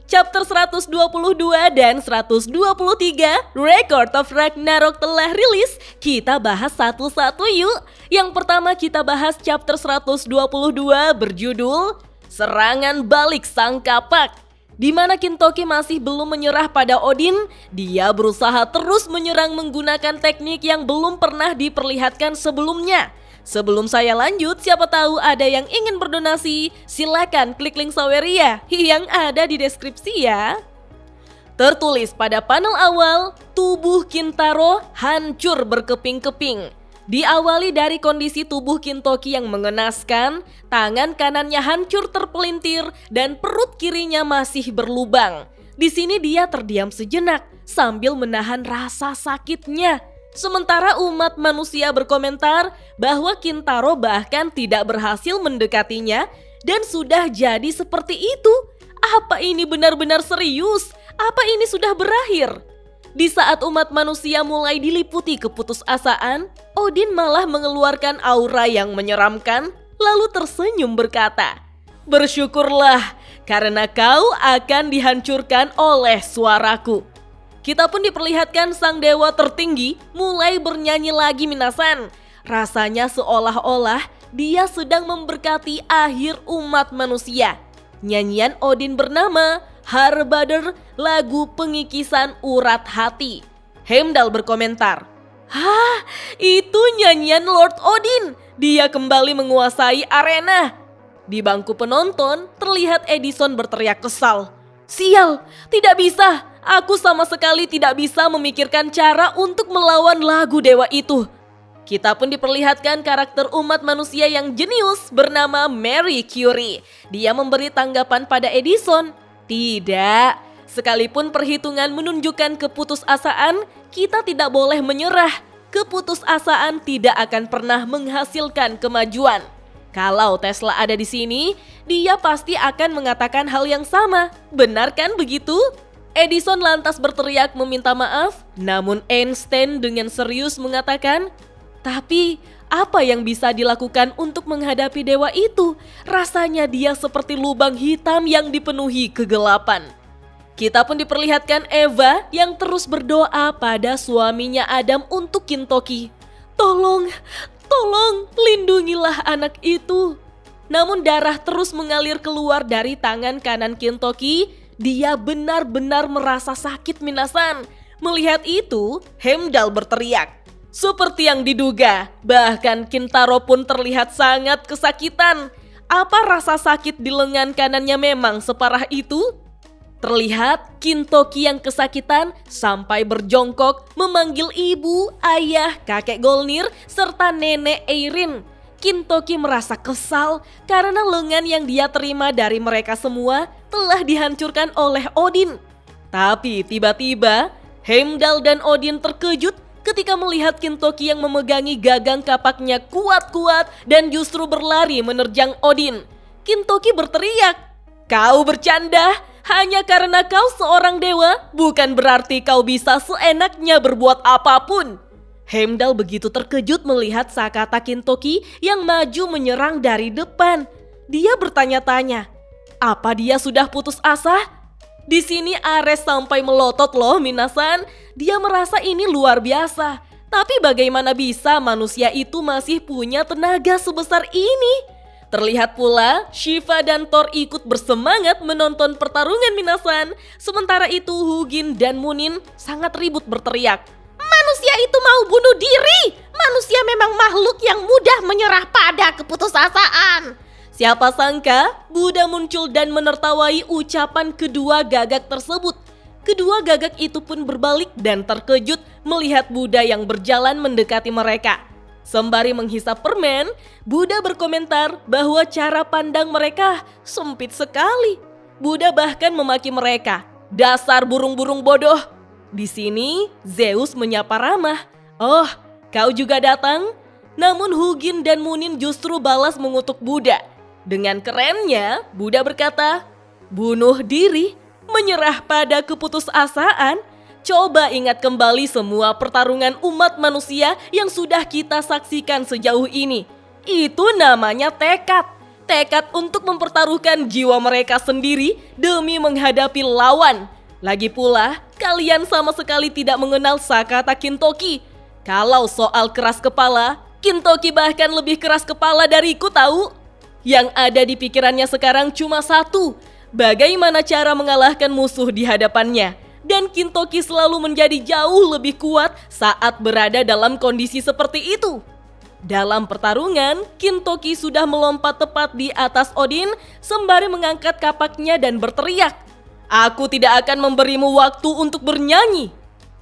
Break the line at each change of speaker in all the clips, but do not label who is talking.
Chapter 122 dan 123 Record of Ragnarok telah rilis. Kita bahas satu-satu yuk. Yang pertama kita bahas chapter 122 berjudul Serangan Balik Sang Kapak. Di mana Kintoki masih belum menyerah pada Odin, dia berusaha terus menyerang menggunakan teknik yang belum pernah diperlihatkan sebelumnya. Sebelum saya lanjut, siapa tahu ada yang ingin berdonasi, silakan klik link Saweria yang ada di deskripsi ya. Tertulis pada panel awal, tubuh Kintaro hancur berkeping-keping. Diawali dari kondisi tubuh Kintoki yang mengenaskan, tangan kanannya hancur terpelintir dan perut kirinya masih berlubang. Di sini dia terdiam sejenak sambil menahan rasa sakitnya. Sementara umat manusia berkomentar bahwa Kintaro bahkan tidak berhasil mendekatinya dan sudah jadi seperti itu. Apa ini benar-benar serius? Apa ini sudah berakhir? Di saat umat manusia mulai diliputi keputusasaan, Odin malah mengeluarkan aura yang menyeramkan, lalu tersenyum berkata, "Bersyukurlah, karena kau akan dihancurkan oleh suaraku." Kita pun diperlihatkan sang dewa tertinggi mulai bernyanyi lagi minasan. Rasanya seolah-olah dia sedang memberkati akhir umat manusia. Nyanyian Odin bernama Harbader, lagu pengikisan urat hati. Heimdall berkomentar, "Hah, itu nyanyian Lord Odin. Dia kembali menguasai arena." Di bangku penonton terlihat Edison berteriak kesal, "Sial, tidak bisa. Aku sama sekali tidak bisa memikirkan cara untuk melawan lagu dewa itu." Kita pun diperlihatkan karakter umat manusia yang jenius bernama Marie Curie. Dia memberi tanggapan pada Edison. "Tidak, sekalipun perhitungan menunjukkan keputusasaan, kita tidak boleh menyerah. Keputusasaan tidak akan pernah menghasilkan kemajuan." Kalau Tesla ada di sini, dia pasti akan mengatakan hal yang sama. Benar kan begitu? Edison lantas berteriak meminta maaf, namun Einstein dengan serius mengatakan, "Tapi apa yang bisa dilakukan untuk menghadapi dewa itu? Rasanya dia seperti lubang hitam yang dipenuhi kegelapan." Kita pun diperlihatkan Eva yang terus berdoa pada suaminya Adam untuk Kintoki. Tolong lindungilah anak itu." Namun darah terus mengalir keluar dari tangan kanan Kintoki. Dia benar-benar merasa sakit minasan. Melihat itu, Heimdall berteriak, "Seperti yang diduga, bahkan Kintaro pun terlihat sangat kesakitan. Apa rasa sakit di lengan kanannya memang separah itu?" Terlihat Kintoki yang kesakitan sampai berjongkok memanggil ibu, ayah, kakek Golnir, serta nenek Eirin. Kintoki merasa kesal karena lengan yang dia terima dari mereka semua telah dihancurkan oleh Odin. Tapi tiba-tiba Heimdall dan Odin terkejut ketika melihat Kintoki yang memegangi gagang kapaknya kuat-kuat dan justru berlari menerjang Odin. Kintoki berteriak, "Kau bercanda? Hanya karena kau seorang dewa, bukan berarti kau bisa seenaknya berbuat apapun." Heimdall begitu terkejut melihat Sakata Kintoki yang maju menyerang dari depan. Dia bertanya-tanya, apa dia sudah putus asa? Di sini Ares sampai melotot loh minasan. Dia merasa ini luar biasa. Tapi bagaimana bisa manusia itu masih punya tenaga sebesar ini? Terlihat pula Shiva dan Thor ikut bersemangat menonton pertarungan minasan. Sementara itu Hugin dan Munin sangat ribut berteriak, "Manusia itu mau bunuh diri. Manusia memang makhluk yang mudah menyerah pada keputusasaan." Siapa sangka Buddha muncul dan menertawai ucapan kedua gagak tersebut. Kedua gagak itu pun berbalik dan terkejut melihat Buddha yang berjalan mendekati mereka. Sembari menghisap permen, Buddha berkomentar bahwa cara pandang mereka sempit sekali. Buddha bahkan memaki mereka, "Dasar burung-burung bodoh." Di sini Zeus menyapa ramah, "Oh, kau juga datang?" Namun Hugin dan Munin justru balas mengutuk Buddha. Dengan kerennya, Buddha berkata, "Bunuh diri, menyerah pada keputusasaan. Coba ingat kembali semua pertarungan umat manusia yang sudah kita saksikan sejauh ini. Itu namanya tekad. tekad untuk mempertaruhkan jiwa mereka sendiri demi menghadapi lawan. Lagi pula, kalian sama sekali tidak mengenal Sakata Kintoki. Kalau soal keras kepala, Kintoki bahkan lebih keras kepala dariku tahu. Yang ada di pikirannya sekarang cuma satu, bagaimana cara mengalahkan musuh di hadapannya. Dan Kintoki selalu menjadi jauh lebih kuat saat berada dalam kondisi seperti itu. Dalam pertarungan, Kintoki sudah melompat tepat di atas Odin sembari mengangkat kapaknya dan berteriak, "Aku tidak akan memberimu waktu untuk bernyanyi."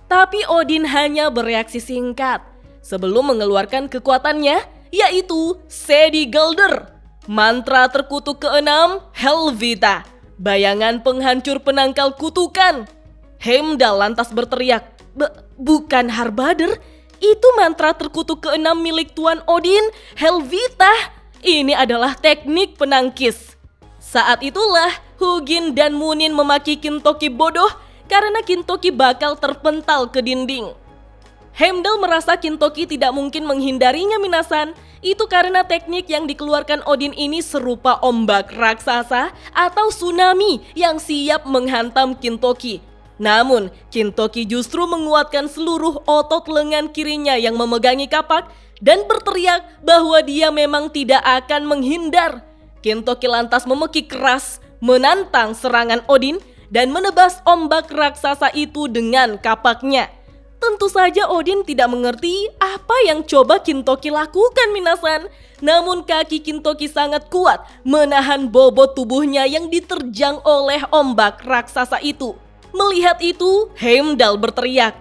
Tapi Odin hanya bereaksi singkat sebelum mengeluarkan kekuatannya, yaitu Sedi Gelder, mantra terkutuk ke-6 Helvita, bayangan penghancur penangkal kutukan. Heimdall lantas berteriak, "Bukan Harbader, itu mantra terkutuk ke-6 milik Tuan Odin, Helvita. Ini adalah teknik penangkis." Saat itulah Hugin dan Munin memaki Kintoki bodoh karena Kintoki bakal terpental ke dinding. Heimdall merasa Kintoki tidak mungkin menghindarinya minasan. Itu karena teknik yang dikeluarkan Odin ini serupa ombak raksasa atau tsunami yang siap menghantam Kintoki. Namun, Kintoki justru menguatkan seluruh otot lengan kirinya yang memegangi kapak dan berteriak bahwa dia memang tidak akan menghindar. Kintoki lantas memekik keras, menantang serangan Odin dan menebas ombak raksasa itu dengan kapaknya. Tentu saja Odin tidak mengerti apa yang coba Kintoki lakukan minasan. Namun kaki Kintoki sangat kuat menahan bobot tubuhnya yang diterjang oleh ombak raksasa itu. Melihat itu, Heimdall berteriak,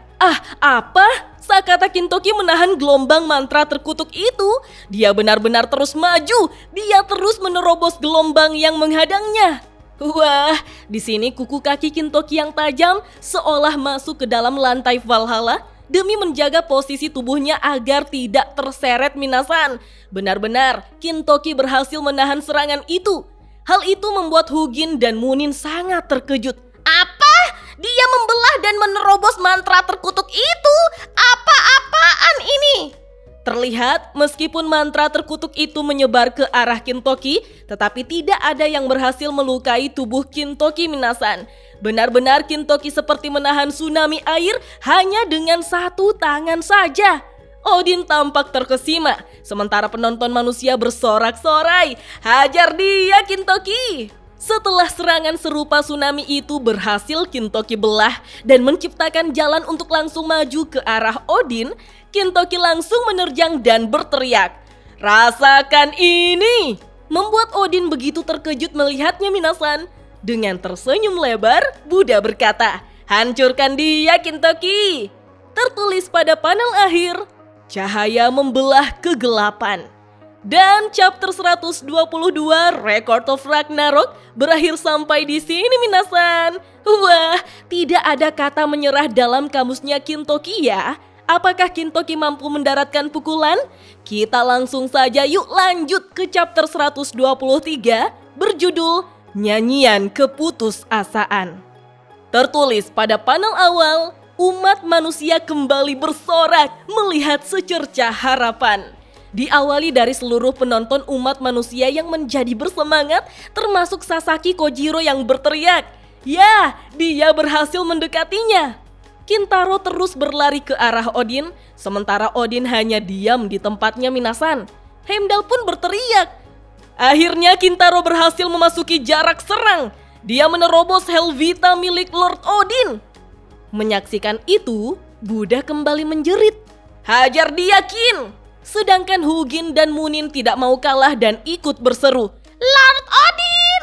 apa? Sakata Kintoki menahan gelombang mantra terkutuk itu. Dia benar-benar terus maju. Dia terus menerobos gelombang yang menghadangnya. Wah, di sini kuku kaki Kintoki yang tajam seolah masuk ke dalam lantai Valhalla demi menjaga posisi tubuhnya agar tidak terseret minasan. Benar-benar, Kintoki berhasil menahan serangan itu. Hal itu membuat Hugin dan Munin sangat terkejut. Apa? Dia membelah dan menerobos mantra terkutuk itu? Apa-apaan ini? Terlihat meskipun mantra terkutuk itu menyebar ke arah Kintoki, tetapi tidak ada yang berhasil melukai tubuh Kintoki minasan. Benar-benar Kintoki seperti menahan tsunami air hanya dengan satu tangan saja. Odin tampak terkesima, sementara penonton manusia bersorak-sorai. Hajar dia Kintoki! Setelah serangan serupa tsunami itu berhasil Kintoki belah dan menciptakan jalan untuk langsung maju ke arah Odin, Kintoki langsung menerjang dan berteriak, "Rasakan ini!" Membuat Odin begitu terkejut melihatnya minasan. Dengan tersenyum lebar, Buddha berkata, "Hancurkan dia Kintoki!" Tertulis pada panel akhir, cahaya membelah kegelapan. Dan chapter 122 Record of Ragnarok berakhir sampai di sini minasan. Wah, tidak ada kata menyerah dalam kamusnya Kintoki ya. Apakah Kintoki mampu mendaratkan pukulan? Kita langsung saja yuk lanjut ke chapter 123 berjudul Nyanyian Keputusasaan. Tertulis pada panel awal, umat manusia kembali bersorak melihat secercah harapan. Diawali dari seluruh penonton umat manusia yang menjadi bersemangat, termasuk Sasaki Kojiro yang berteriak, "Ya, dia berhasil mendekatinya." Kintaro terus berlari ke arah Odin, sementara Odin hanya diam di tempatnya minasan. Heimdall pun berteriak. Akhirnya Kintaro berhasil memasuki jarak serang. Dia menerobos Helvita milik Lord Odin. Menyaksikan itu, Buddha kembali menjerit, "Hajar dia, Kin!" Sedangkan Hugin dan Munin tidak mau kalah dan ikut berseru, "Lord Odin!"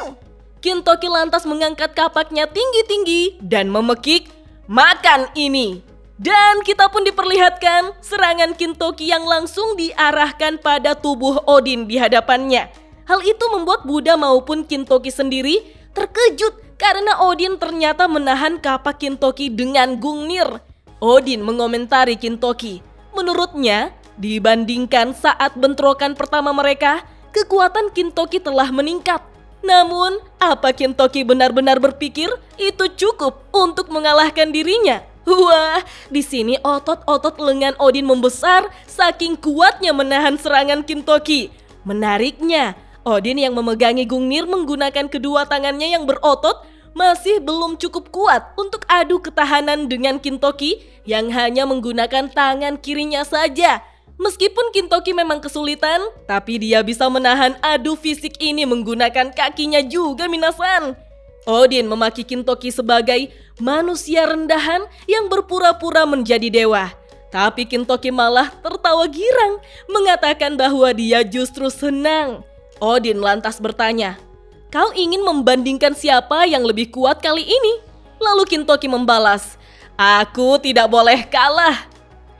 Kintoki lantas mengangkat kapaknya tinggi-tinggi dan memekik, "Makan ini!" Dan kita pun diperlihatkan serangan Kintoki yang langsung diarahkan pada tubuh Odin di hadapannya. Hal itu membuat Buddha maupun Kintoki sendiri terkejut karena Odin ternyata menahan kapak Kintoki dengan Gungnir. Odin mengomentari Kintoki. Menurutnya, dibandingkan saat bentrokan pertama mereka, kekuatan Kintoki telah meningkat. Namun, apa Kintoki benar-benar berpikir itu cukup untuk mengalahkan dirinya? Wah, di sini otot-otot lengan Odin membesar saking kuatnya menahan serangan Kintoki. Menariknya, Odin yang memegangi Gungnir menggunakan kedua tangannya yang berotot masih belum cukup kuat untuk adu ketahanan dengan Kintoki yang hanya menggunakan tangan kirinya saja. Meskipun Kintoki memang kesulitan, tapi dia bisa menahan adu fisik ini menggunakan kakinya juga minasan. Odin memaki Kintoki sebagai manusia rendahan yang berpura-pura menjadi dewa. Tapi Kintoki malah tertawa girang, mengatakan bahwa dia justru senang. Odin lantas bertanya, "Kau ingin membandingkan siapa yang lebih kuat kali ini?" Lalu Kintoki membalas, "Aku tidak boleh kalah."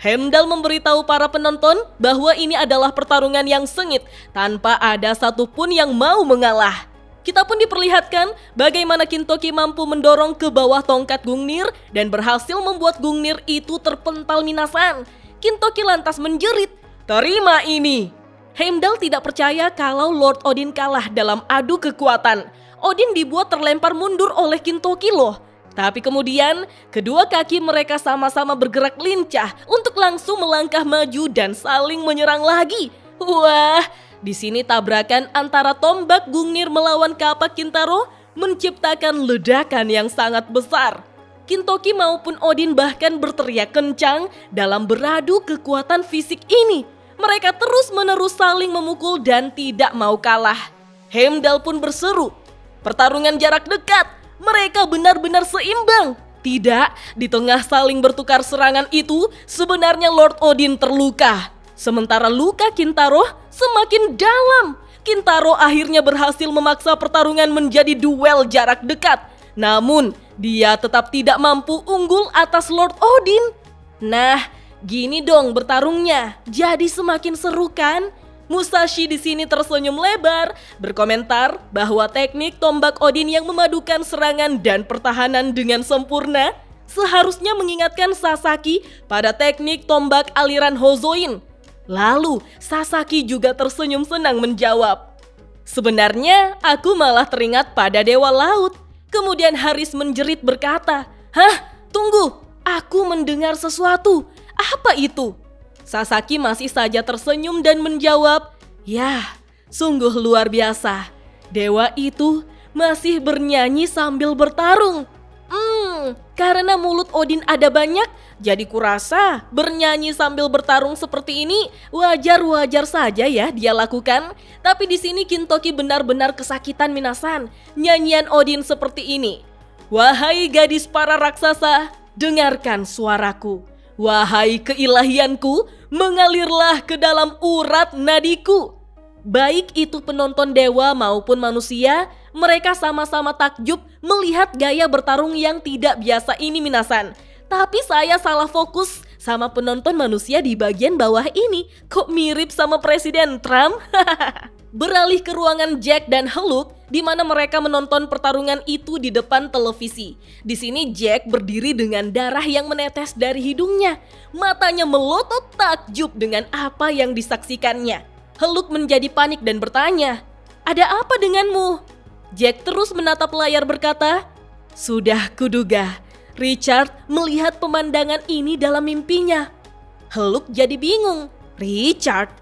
Heimdall memberitahu para penonton bahwa ini adalah pertarungan yang sengit tanpa ada satupun yang mau mengalah. Kita pun diperlihatkan bagaimana Kintoki mampu mendorong ke bawah tongkat Gungnir dan berhasil membuat Gungnir itu terpental minasan. Kintoki lantas menjerit, "Terima ini!" Heimdall tidak percaya kalau Lord Odin kalah dalam adu kekuatan. Odin dibuat terlempar mundur oleh Kintoki loh. Tapi kemudian kedua kaki mereka sama-sama bergerak lincah untuk langsung melangkah maju dan saling menyerang lagi. Wah, di sini tabrakan antara tombak Gungnir melawan kapak Kintaro menciptakan ledakan yang sangat besar. Kintoki maupun Odin bahkan berteriak kencang dalam beradu kekuatan fisik ini. Mereka terus-menerus saling memukul dan tidak mau kalah. Heimdall pun berseru, "Pertarungan jarak dekat! Mereka benar-benar seimbang." Tidak, di tengah saling bertukar serangan itu, sebenarnya Lord Odin terluka. Sementara luka Kintaro semakin dalam. Kintaro akhirnya berhasil memaksa pertarungan menjadi duel jarak dekat. Namun, dia tetap tidak mampu unggul atas Lord Odin. Nah, gini dong bertarungnya. Jadi semakin seru kan? Musashi di sini tersenyum lebar, berkomentar bahwa teknik tombak Odin yang memadukan serangan dan pertahanan dengan sempurna seharusnya mengingatkan Sasaki pada teknik tombak aliran Hozoin. Lalu Sasaki juga tersenyum senang menjawab, "Sebenarnya aku malah teringat pada Dewa Laut." Kemudian Haris menjerit berkata, "Hah? Tunggu, aku mendengar sesuatu. Apa itu?" Sasaki masih saja tersenyum dan menjawab, "Yah, sungguh luar biasa. Dewa itu masih bernyanyi sambil bertarung. Karena mulut Odin ada banyak, jadi kurasa bernyanyi sambil bertarung seperti ini wajar-wajar saja ya dia lakukan. Tapi di sini Kintoki benar-benar kesakitan minasan. Nyanyian Odin seperti ini. Wahai gadis para raksasa, dengarkan suaraku. Wahai keilahianku, mengalirlah ke dalam urat nadiku." Baik itu penonton dewa maupun manusia, mereka sama-sama takjub melihat gaya bertarung yang tidak biasa ini minasan. Tapi saya salah fokus sama penonton manusia di bagian bawah ini. Kok mirip sama Presiden Trump? Beralih ke ruangan Jack dan Hulk, di mana mereka menonton pertarungan itu di depan televisi. Di sini Jack berdiri dengan darah yang menetes dari hidungnya. Matanya melotot takjub dengan apa yang disaksikannya. Hulk menjadi panik dan bertanya, "Ada apa denganmu?" Jack terus menatap layar berkata, "Sudah kuduga, Richard melihat pemandangan ini dalam mimpinya." Hulk jadi bingung. "Richard?"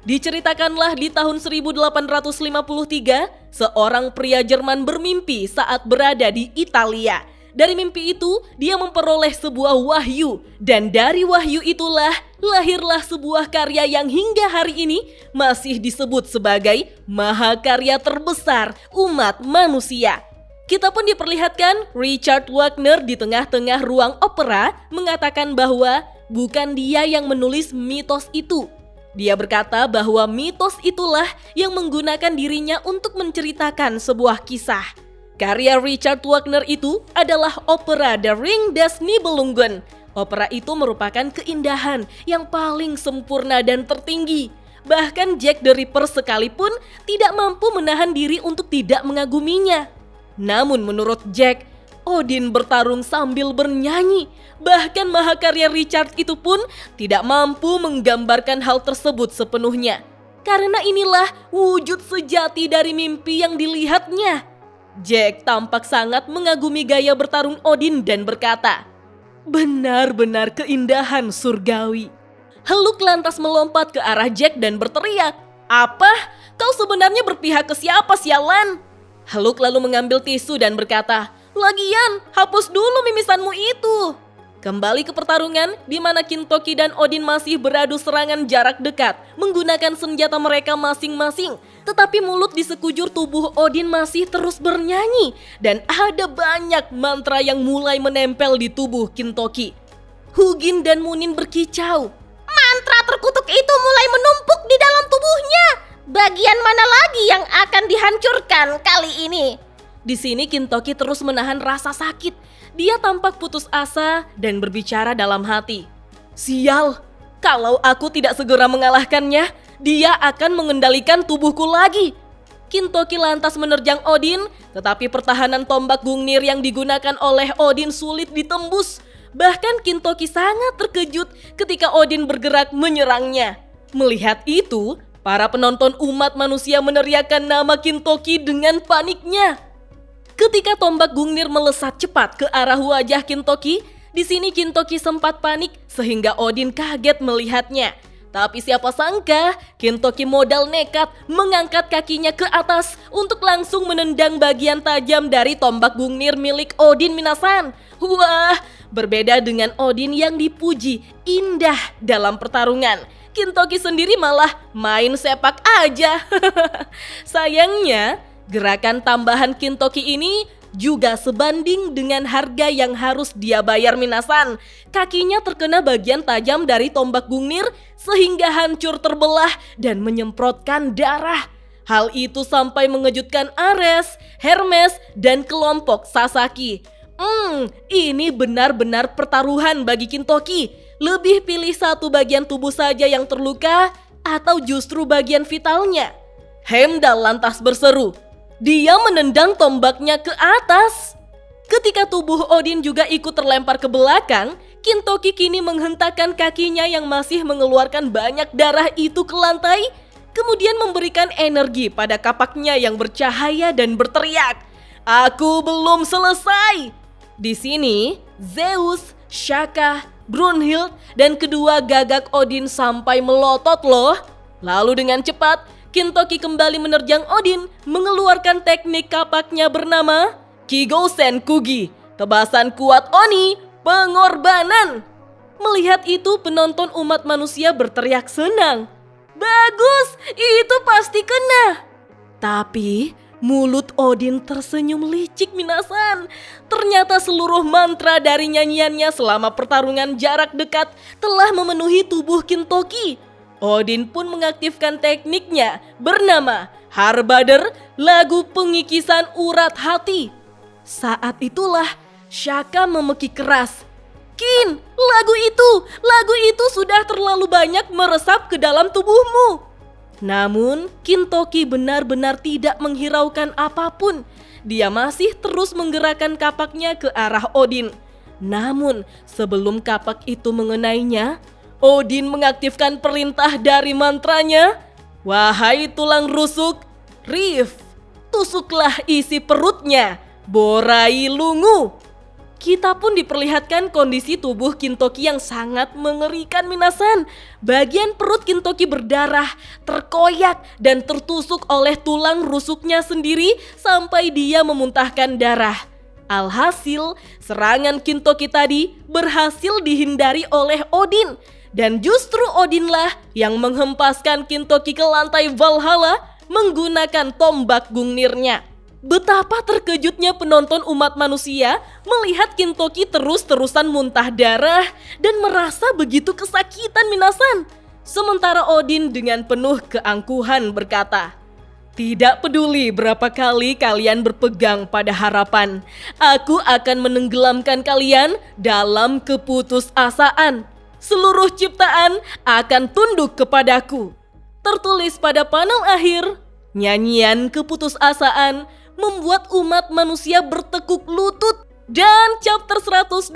Diceritakanlah di tahun 1853, seorang pria Jerman bermimpi saat berada di Italia. Dari mimpi itu, dia memperoleh sebuah wahyu. Dan dari wahyu itulah, lahirlah sebuah karya yang hingga hari ini masih disebut sebagai mahakarya terbesar umat manusia. Kita pun diperlihatkan Richard Wagner di tengah-tengah ruang opera mengatakan bahwa bukan dia yang menulis mitos itu. Dia berkata bahwa mitos itulah yang menggunakan dirinya untuk menceritakan sebuah kisah. Karya Richard Wagner itu adalah opera The Ring des Nibelungen. Opera itu merupakan keindahan yang paling sempurna dan tertinggi. Bahkan Jack the Ripper sekalipun tidak mampu menahan diri untuk tidak mengaguminya. Namun menurut Jack, Odin bertarung sambil bernyanyi. Bahkan mahakarya Richard itu pun tidak mampu menggambarkan hal tersebut sepenuhnya. Karena inilah wujud sejati dari mimpi yang dilihatnya. Jack tampak sangat mengagumi gaya bertarung Odin dan berkata, "Benar-benar keindahan surgawi." Hulk lantas melompat ke arah Jack dan berteriak, "Apa? Kau sebenarnya berpihak ke siapa, sialan? Hulk lalu mengambil tisu dan berkata, "Lagian, hapus dulu mimisanmu itu." Kembali ke pertarungan di mana Kintoki dan Odin masih beradu serangan jarak dekat menggunakan senjata mereka masing-masing. Tetapi mulut di sekujur tubuh Odin masih terus bernyanyi dan ada banyak mantra yang mulai menempel di tubuh Kintoki. Hugin dan Munin berkicau. Mantra terkutuk itu mulai menumpuk di dalam tubuhnya. Bagian mana lagi yang akan dihancurkan kali ini? Di sini Kintoki terus menahan rasa sakit. Dia tampak putus asa dan berbicara dalam hati. Sial, kalau aku tidak segera mengalahkannya, dia akan mengendalikan tubuhku lagi. Kintoki lantas menerjang Odin, tetapi pertahanan tombak Gungnir yang digunakan oleh Odin sulit ditembus. Bahkan Kintoki sangat terkejut ketika Odin bergerak menyerangnya. Melihat itu, para penonton umat manusia meneriakkan nama Kintoki dengan paniknya. Ketika tombak Gungnir melesat cepat ke arah wajah Kintoki, di sini Kintoki sempat panik sehingga Odin kaget melihatnya. Tapi siapa sangka Kintoki modal nekat mengangkat kakinya ke atas untuk langsung menendang bagian tajam dari tombak Gungnir milik Odin minasan. Wah, berbeda dengan Odin yang dipuji indah dalam pertarungan. Kintoki sendiri malah main sepak aja. Sayangnya, gerakan tambahan Kintoki ini juga sebanding dengan harga yang harus dia bayar minasan. Kakinya terkena bagian tajam dari tombak Gungnir sehingga hancur terbelah dan menyemprotkan darah. Hal itu sampai mengejutkan Ares, Hermes, dan kelompok Sasaki. Ini benar-benar pertaruhan bagi Kintoki. Lebih pilih satu bagian tubuh saja yang terluka atau justru bagian vitalnya? Heimdall lantas berseru. Dia menendang tombaknya ke atas. Ketika tubuh Odin juga ikut terlempar ke belakang, Kintoki kini menghentakkan kakinya yang masih mengeluarkan banyak darah itu ke lantai, kemudian memberikan energi pada kapaknya yang bercahaya dan berteriak, "Aku belum selesai!" Di sini, Zeus, Shaka, Brunhild, dan kedua gagak Odin sampai melotot loh. Lalu dengan cepat, Kintoki kembali menerjang Odin, mengeluarkan teknik kapaknya bernama Kigousen Kugi, tebasan kuat Oni, pengorbanan. Melihat itu, penonton umat manusia berteriak senang. Bagus, itu pasti kena. Tapi mulut Odin tersenyum licik minasan. Ternyata seluruh mantra dari nyanyiannya selama pertarungan jarak dekat telah memenuhi tubuh Kintoki. Odin pun mengaktifkan tekniknya bernama Harbader, lagu pengikisan urat hati. Saat itulah Shaka memekik keras. Kin, lagu itu sudah terlalu banyak meresap ke dalam tubuhmu. Namun Kintoki benar-benar tidak menghiraukan apapun. Dia masih terus menggerakkan kapaknya ke arah Odin. Namun sebelum kapak itu mengenainya, Odin mengaktifkan perintah dari mantranya. Wahai tulang rusuk, Rif, tusuklah isi perutnya, Borai lungu. Kita pun diperlihatkan kondisi tubuh Kintoki yang sangat mengerikan minasan. Bagian perut Kintoki berdarah, terkoyak dan tertusuk oleh tulang rusuknya sendiri sampai dia memuntahkan darah. Alhasil, serangan Kintoki tadi berhasil dihindari oleh Odin. Dan justru Odinlah yang menghempaskan Kintoki ke lantai Valhalla menggunakan tombak Gungnirnya. Betapa terkejutnya penonton umat manusia melihat Kintoki terus-terusan muntah darah dan merasa begitu kesakitan minasan. Sementara Odin dengan penuh keangkuhan berkata, "Tidak peduli berapa kali kalian berpegang pada harapan, aku akan menenggelamkan kalian dalam keputusasaan. Seluruh ciptaan akan tunduk kepadaku." Tertulis pada panel akhir, nyanyian keputusasaan membuat umat manusia bertekuk lutut. Dan chapter 122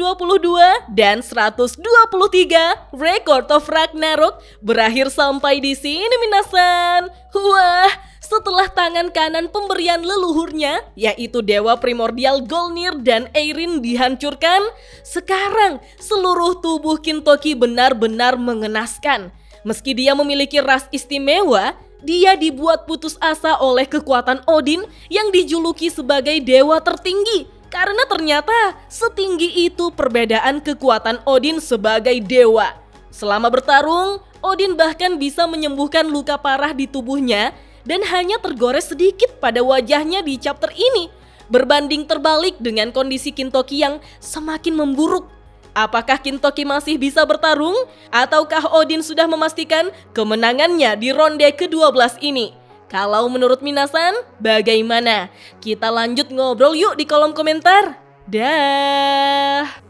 dan 123 Record of Ragnarok berakhir sampai di sini minasan. Wah, setelah tangan kanan pemberian leluhurnya, yaitu Dewa Primordial Golnir dan Eirin dihancurkan, sekarang seluruh tubuh Kintoki benar-benar mengenaskan. Meski dia memiliki ras istimewa, dia dibuat putus asa oleh kekuatan Odin yang dijuluki sebagai dewa tertinggi. Karena ternyata setinggi itu perbedaan kekuatan Odin sebagai dewa. Selama bertarung, Odin bahkan bisa menyembuhkan luka parah di tubuhnya dan hanya tergores sedikit pada wajahnya di chapter ini. Berbanding terbalik dengan kondisi Kintoki yang semakin memburuk. Apakah Kintoki masih bisa bertarung? Ataukah Odin sudah memastikan kemenangannya di ronde ke-12 ini? Kalau menurut Minasan, bagaimana? Kita lanjut ngobrol yuk di kolom komentar. Dah.